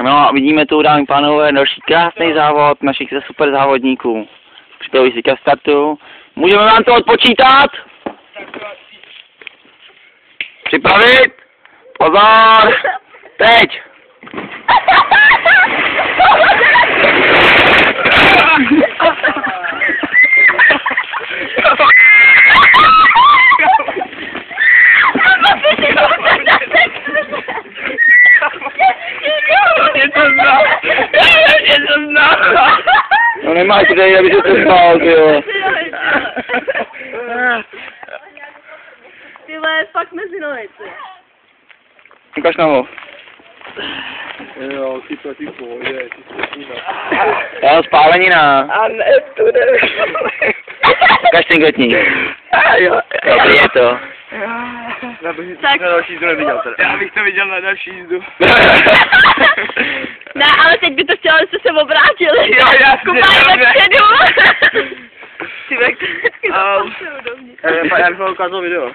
No a vidíme tu, dámy pánové, další krásný závod našich super závodníků. Připravují si ke startu. Můžeme vám to odpočítat? Připravit? Pozor! Teď! No nemáš tady, aby se to spál, tyjo. Ty vole, fakt mezi nohy, ty. Ukaž na ho. Jo, ty pohodě, Jo, spálenina. A ne, to ne. Ukaž ten kotník. Jo. Dobrý je to. Tak. Na další jízdu neviděl teda. Já bych to viděl na další jízdu. Ne, ale teď by to chtěla, abyste se obrátili. Jo, jasně, Kupáj dobře. vepředu. Ty jak to vždycky zapasujou do mě. Já bych vám ukázal video.